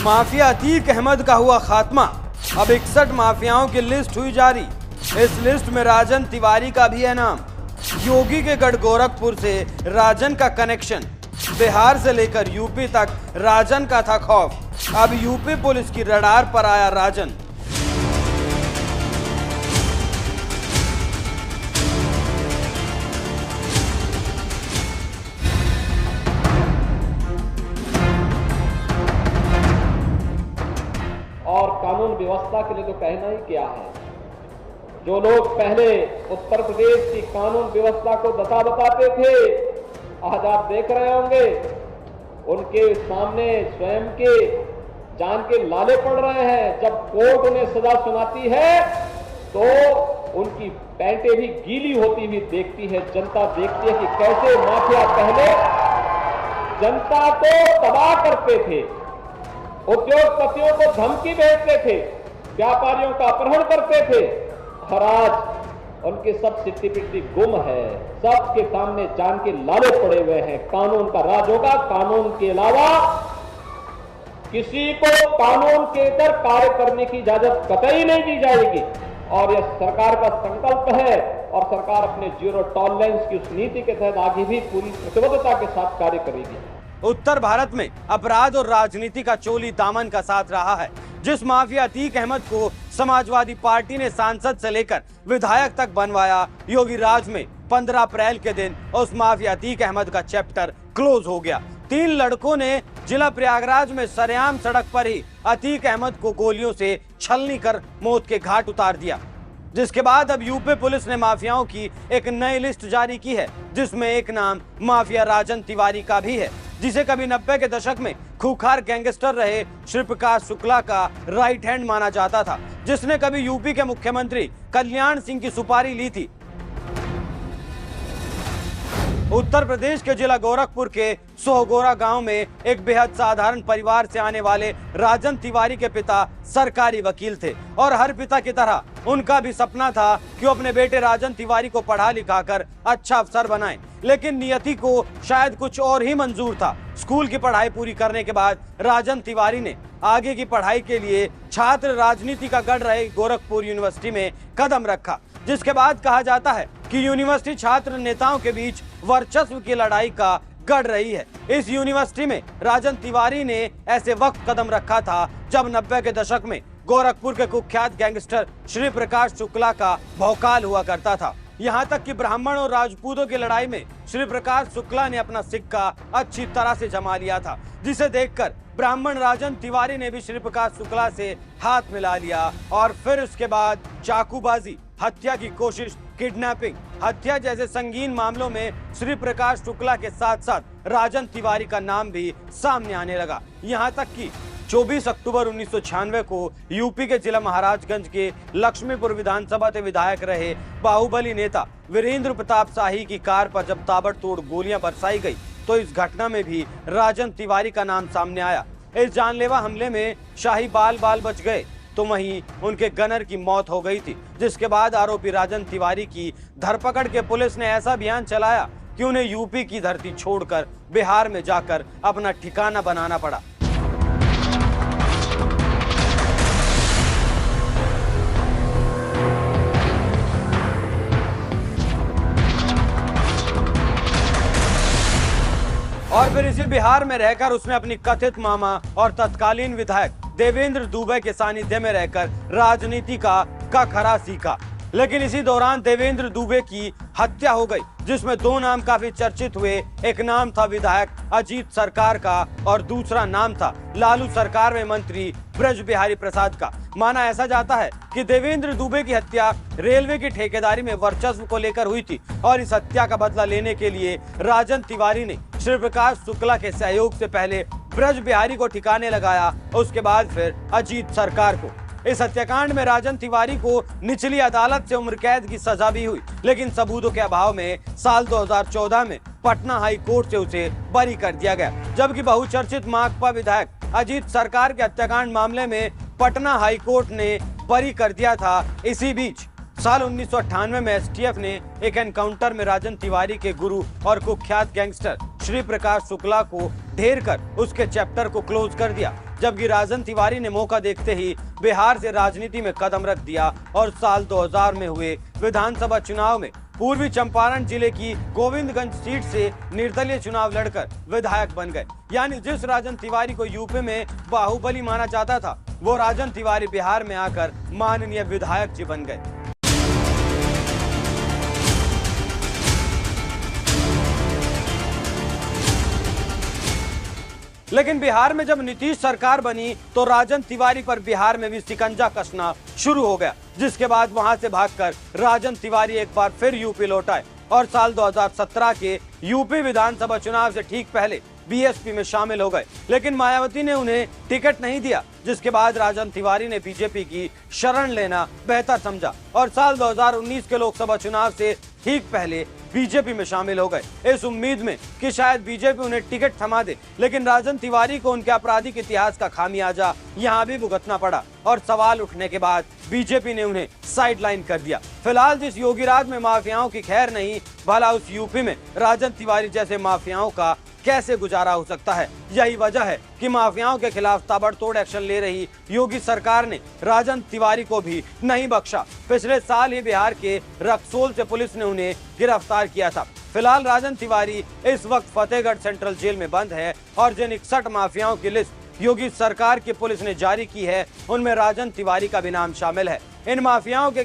Mafia Atiq Ahmad का हुआ खात्मा। अब 61 माफियाओं की लिस्ट हुई जारी। इस लिस्ट में राजन तिवारी का भी है नाम। योगी के गढ़ गोरखपुर से राजन का कनेक्शन। बिहार से लेकर यूपी तक राजन का था खौफ। अब यूपी पुलिस की रडार पर आया राजन। और कानून व्यवस्था के लिए तो कहना ही क्या है। जो लोग पहले उत्तर प्रदेश की कानून व्यवस्था को बताते थे, आज आप देख रहे होंगे उनके सामने स्वयं के जान के लाले पड़ रहे हैं। जब कोर्ट उन्हें सजा सुनाती है तो उनकी पैंटें भी गीली होती हुई देखती है। जनता देखती है कि कैसे माफिया पहले जनता को तबाह करते थे, उद्योगपतियों को धमकी भेजते थे, व्यापारियों का अपहरण करते थे, और आज उनकी सब सिट्टी पिट्टी गुम है। सबके सामने जान के लाले पड़े हुए हैं। कानून का राज होगा। कानून के अलावा किसी को कानून के इधर कार्य करने की इजाजत कतई नहीं दी जाएगी। और यह सरकार का संकल्प है और सरकार अपने जीरो टॉलरेंस की उस नीति के तहत आगे भी पूरी प्रतिबद्धता के साथ कार्य करेगी। उत्तर भारत में अपराध और राजनीति का चोली दामन का साथ रहा है। जिस माफिया अतीक अहमद को समाजवादी पार्टी ने सांसद से लेकर विधायक तक बनवाया, योगी राज में 15 अप्रैल के दिन उस माफिया अतीक अहमद का चैप्टर क्लोज हो गया। 3 लड़कों ने जिला प्रयागराज में सरेआम सड़क पर ही अतीक अहमद को गोलियों से छलनी कर मौत के घाट उतार दिया। जिसके बाद अब यूपी पुलिस ने माफियाओं की एक नई लिस्ट जारी की है, जिसमें एक नाम माफिया राजन तिवारी का भी है, जिसे कभी 90 के दशक में खूंखार गैंगस्टर रहे श्री प्रकाश शुक्ला का राइट हैंड माना जाता था, जिसने कभी यूपी के मुख्यमंत्री कल्याण सिंह की सुपारी ली थी। उत्तर प्रदेश के जिला गोरखपुर के सोहगोरा गांव में एक बेहद साधारण परिवार से आने वाले राजन तिवारी के पिता सरकारी वकील थे और हर पिता की तरह उनका भी सपना था कि वो अपने बेटे राजन तिवारी को पढ़ा लिखाकर अच्छा अफसर बनाएं। लेकिन नियति को शायद कुछ और ही मंजूर था। स्कूल की पढ़ाई पूरी करने के बाद राजन तिवारी ने आगे की पढ़ाई के लिए छात्र राजनीति का गढ़ रहे गोरखपुर यूनिवर्सिटी में कदम रखा, जिसके बाद कहा जाता है कि यूनिवर्सिटी छात्र नेताओं के बीच वर्चस्व की लड़ाई का गढ़ रही है। इस यूनिवर्सिटी में राजन तिवारी ने ऐसे वक्त कदम रखा था जब 90 के दशक में गोरखपुर के कुख्यात गैंगस्टर श्री प्रकाश शुक्ला का भौकाल हुआ करता था। यहाँ तक कि ब्राह्मण और राजपूतों की लड़ाई में श्री प्रकाश शुक्ला ने अपना सिक्का अच्छी तरह से जमा लिया था, जिसे देखकर ब्राह्मण राजन तिवारी ने भी श्री प्रकाश शुक्ला से हाथ मिला लिया और फिर उसके बाद चाकूबाजी, हत्या की कोशिश, किडनैपिंग, हत्या जैसे संगीन मामलों में श्री प्रकाश शुक्ला के साथ साथ राजन तिवारी का नाम भी सामने आने लगा। यहाँ तक कि 24 अक्टूबर 1996 को यूपी के जिला महाराजगंज के लक्ष्मीपुर विधानसभा से विधायक रहे बाहुबली नेता वीरेंद्र प्रताप शाही की कार पर जब ताबड़तोड़ गोलियां बरसाई गई तो इस घटना में भी राजन तिवारी का नाम सामने आया। इस जानलेवा हमले में शाही बाल बाल बच गए तो वहीं उनके गनर की मौत हो गई थी, जिसके बाद आरोपी राजन तिवारी की धरपकड़ के पुलिस ने ऐसा अभियान चलाया कि उन्हें यूपी की धरती छोड़कर बिहार में जाकर अपना ठिकाना बनाना पड़ा। और फिर इसी बिहार में रहकर उसने अपनी कथित मामा और तत्कालीन विधायक देवेंद्र दुबे के सानिध्य में रहकर राजनीति का खरा सीखा। लेकिन इसी दौरान देवेंद्र दुबे की हत्या हो गई, जिसमें 2 नाम काफी चर्चित हुए। एक नाम था विधायक अजीत सरकार का और दूसरा नाम था लालू सरकार में मंत्री ब्रज बिहारी प्रसाद का। माना ऐसा जाता है कि देवेंद्र दुबे की हत्या रेलवे की ठेकेदारी में वर्चस्व को लेकर हुई थी और इस हत्या का बदला लेने के लिए राजन तिवारी ने श्री प्रकाश शुक्ला के सहयोग से पहले ब्रज बिहारी को ठिकाने लगाया, उसके बाद फिर अजीत सरकार को। इस हत्याकांड में राजन तिवारी को निचली अदालत से उम्र कैद की सजा भी हुई, लेकिन सबूतों के अभाव में साल 2014 में पटना हाई कोर्ट से उसे बरी कर दिया गया। जबकि बहुचर्चित माकपा विधायक अजीत सरकार के हत्याकांड मामले में पटना हाई कोर्ट ने बरी कर दिया था। इसी बीच साल 1998 में एसटीएफ ने एक एनकाउंटर में राजन तिवारी के गुरु और कुख्यात गैंगस्टर श्री प्रकाश शुक्ला को ढेर कर उसके चैप्टर को क्लोज कर दिया, जबकि राजन तिवारी ने मौका देखते ही बिहार से राजनीति में कदम रख दिया और साल 2000 में हुए विधानसभा चुनाव में पूर्वी चंपारण जिले की गोविंदगंज सीट से निर्दलीय चुनाव लड़कर विधायक बन गए। यानी जिस राजन तिवारी को यूपी में बाहुबली माना जाता था, वो राजन तिवारी बिहार में आकर माननीय विधायक जी बन गए। लेकिन बिहार में जब नीतीश सरकार बनी तो राजन तिवारी पर बिहार में भी शिकंजा कसना शुरू हो गया, जिसके बाद वहां से भागकर राजन तिवारी एक बार फिर यूपी लौट आए और साल 2017 के यूपी विधानसभा चुनाव से ठीक पहले बीएसपी में शामिल हो गए। लेकिन मायावती ने उन्हें टिकट नहीं दिया, जिसके बाद राजन तिवारी ने बीजेपी की शरण लेना बेहतर समझा और साल 2019 के लोकसभा चुनाव से ठीक पहले बीजेपी में शामिल हो गए, इस उम्मीद में कि शायद बीजेपी उन्हें टिकट थमा दे। लेकिन राजन तिवारी को उनके आपराधिक इतिहास का खामियाजा यहां भी भुगतना पड़ा और सवाल उठने के बाद बीजेपी ने उन्हें साइडलाइन कर दिया। फिलहाल जिस योगीराज में माफियाओं की खैर नहीं, भला उस यूपी में राजन तिवारी जैसे माफियाओं का कैसे गुजारा हो सकता है। यही वजह है कि माफियाओं के खिलाफ ताबड़तोड़ एक्शन ले रही योगी सरकार ने राजन तिवारी को भी नहीं बख्शा। पिछले साल ही बिहार के रक्सौल से पुलिस ने उन्हें गिरफ्तार किया था। फिलहाल राजन तिवारी इस वक्त फतेहगढ़ सेंट्रल जेल में बंद है और जिन 61 माफियाओं की लिस्ट योगी सरकार की पुलिस ने जारी की है, उनमें राजन तिवारी का भी नाम शामिल है। इन माफियाओं के